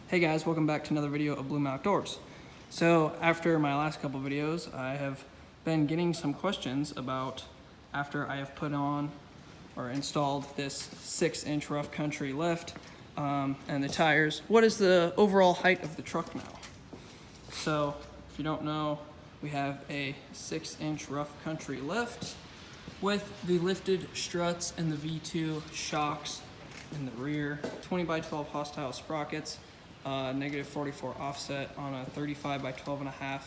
Hey guys, welcome back to another video of Bloom Outdoors. So after my last couple videos, I have been getting some questions about after I have put on or installed this 6-inch rough country lift and the tires, what is the overall height of the truck now? So if you don't know, we have a 6-inch rough country lift with the lifted struts and the V2 shocks in the rear, 20 by 12 hostile sprockets, negative 44 offset on a 35 by 12.5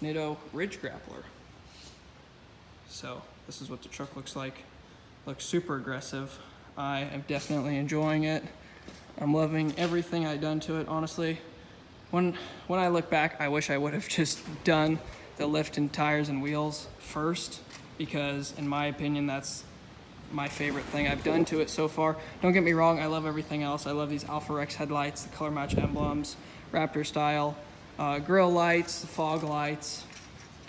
Nitto ridge grappler. So this is what the truck looks like. Looks super aggressive. I am definitely enjoying it. I'm loving everything I've done to it, honestly. When I look back, I wish I would have just done the lift and tires and wheels first, because in my opinion, that's my favorite thing I've done to it so far. Don't get me wrong, I love everything else. I love these Alpha Rex headlights, the color match emblems, Raptor style, grille lights, fog lights,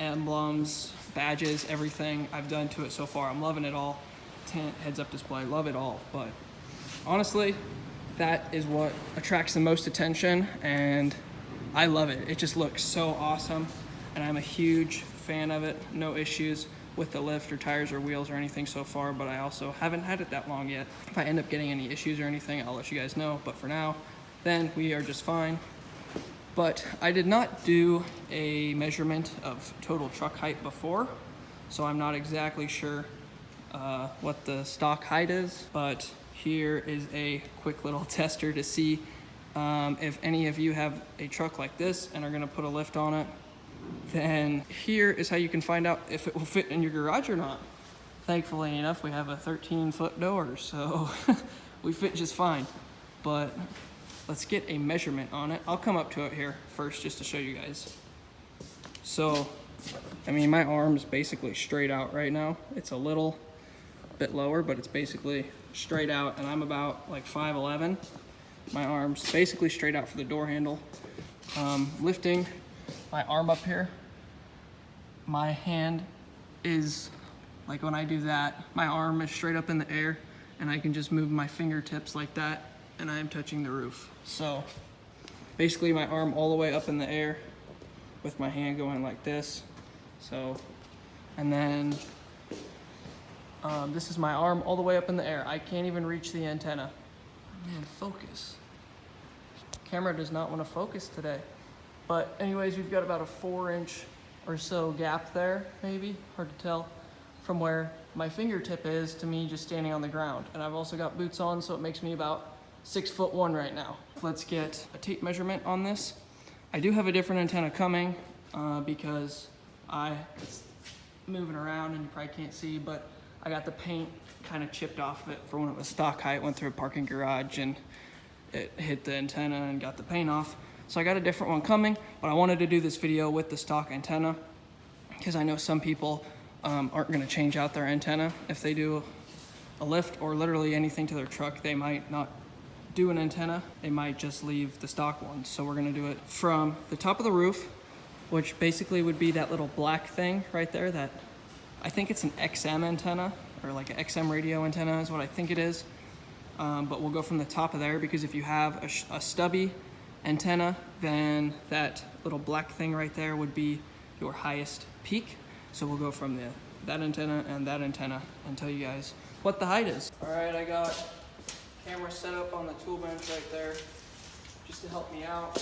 emblems, badges, everything I've done to it so far. I'm loving it all. Tint, heads up display, love it all. But honestly, that is what attracts the most attention, and I love it. It just looks so awesome, and I'm a huge fan of it. No issues with the lift or tires or wheels or anything so far, but I also haven't had it that long yet. If I end up getting any issues or anything, I'll let you guys know, but for now, then we are just fine. But I did not do a measurement of total truck height before, so I'm not exactly sure what the stock height is, but here is a quick little tester to see if any of you have a truck like this and are gonna put a lift on it. Then here is how you can find out if it will fit in your garage or not. Thankfully enough, we have a 13-foot door, so we fit just fine. But let's get a measurement on it. I'll come up to it here first just to show you guys. So, I mean, my arm's basically straight out right now. It's a little bit lower, but it's basically straight out, and I'm about like 5'11". My arm's basically straight out for the door handle. Lifting my arm up here, my hand is, like when I do that, my arm is straight up in the air, and I can just move my fingertips like that, and I am touching the roof. So basically my arm all the way up in the air with my hand going like this. So, and then this is my arm all the way up in the air. I can't even reach the antenna. Man, focus. Camera does not want to focus today. But anyways, we've got about a 4-inch or so gap there, maybe, hard to tell, from where my fingertip is to me just standing on the ground. And I've also got boots on, so it makes me about 6'1" right now. Let's get a tape measurement on this. I do have a different antenna coming because it's moving around and you probably can't see, but I got the paint kind of chipped off of it for when it was stock height. Went through a parking garage and it hit the antenna and got the paint off. So I got a different one coming, but I wanted to do this video with the stock antenna because I know some people aren't gonna change out their antenna if they do a lift or literally anything to their truck. They might not do an antenna, they might just leave the stock one. So we're gonna do it from the top of the roof, which basically would be that little black thing right there, that I think it's an XM antenna, or like an XM radio antenna is what I think it is. But we'll go from the top of there, because if you have a stubby antenna, then that little black thing right there would be your highest peak. So we'll go from that antenna and that antenna and tell you guys what the height is. All right, I got camera set up on the tool bench right there just to help me out.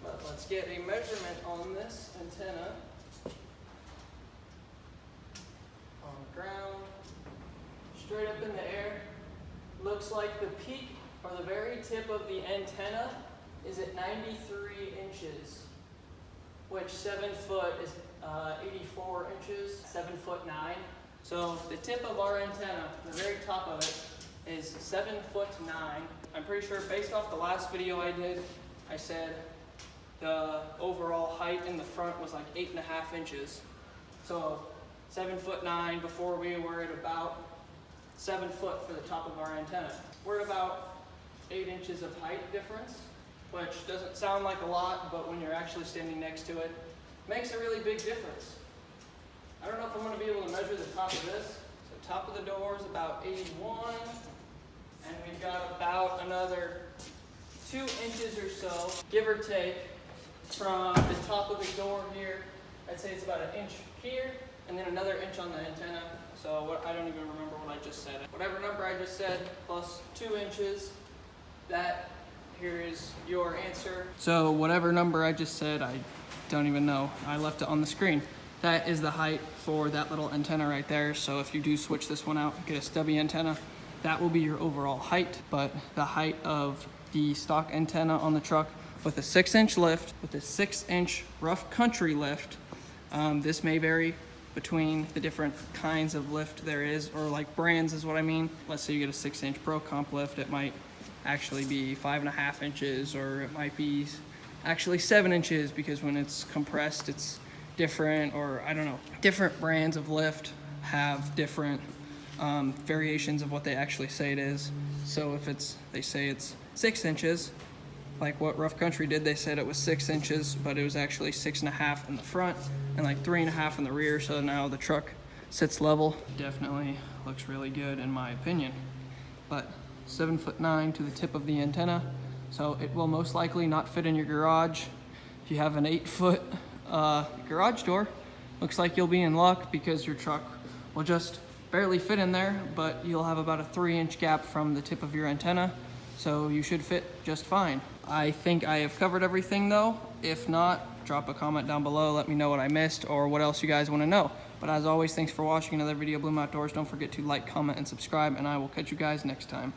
But let's get a measurement on this antenna. On the ground, straight up in the air. Looks like the peak, or the very tip of the antenna, is at 93 inches, which 7 foot is 84 inches, 7'9". So the tip of our antenna, the very top of it, is 7'9". I'm pretty sure based off the last video I did, I said the overall height in the front was like 8.5 inches. So 7'9", before we were at about 7 foot for the top of our antenna. We're at about 8 inches of height difference, which doesn't sound like a lot, but when you're actually standing next to it, makes a really big difference. I don't know if I'm gonna be able to measure the top of this. So top of the door is about 81, and we've got about another 2 inches or so, give or take, from the top of the door here. I'd say it's about 1 inch here, and then another inch on the antenna. So what, I don't even remember what I just said. Whatever number I just said, plus 2 inches, that here is your answer. So whatever number I just said, I don't even know. I left it on the screen. That is the height for that little antenna right there. So if you do switch this one out, get a stubby antenna, that will be your overall height. But the height of the stock antenna on the truck with a 6-inch lift, with a 6-inch rough country lift, this may vary between the different kinds of lift there is, or like brands is what I mean. Let's say you get a 6-inch Pro Comp lift, it might actually be 5.5 inches, or it might be actually 7 inches, because when it's compressed it's different, or I don't know. Different brands of lift have different variations of what they actually say it is. So if they say it's 6 inches, like what Rough Country did, they said it was 6 inches, but it was actually 6.5 in the front and like 3.5 in the rear. So now the truck sits level. Definitely looks really good in my opinion. But 7'9" to the tip of the antenna, so it will most likely not fit in your garage. If you have an 8-foot garage door, looks like you'll be in luck, because your truck will just barely fit in there, but you'll have about a 3-inch gap from the tip of your antenna, so you should fit just fine. I think I have covered everything though. If not, drop a comment down below, let me know what I missed or what else you guys want to know. But as always, thanks for watching another video of Bloom Outdoors. Don't forget to like, comment, and subscribe, and I will catch you guys next time.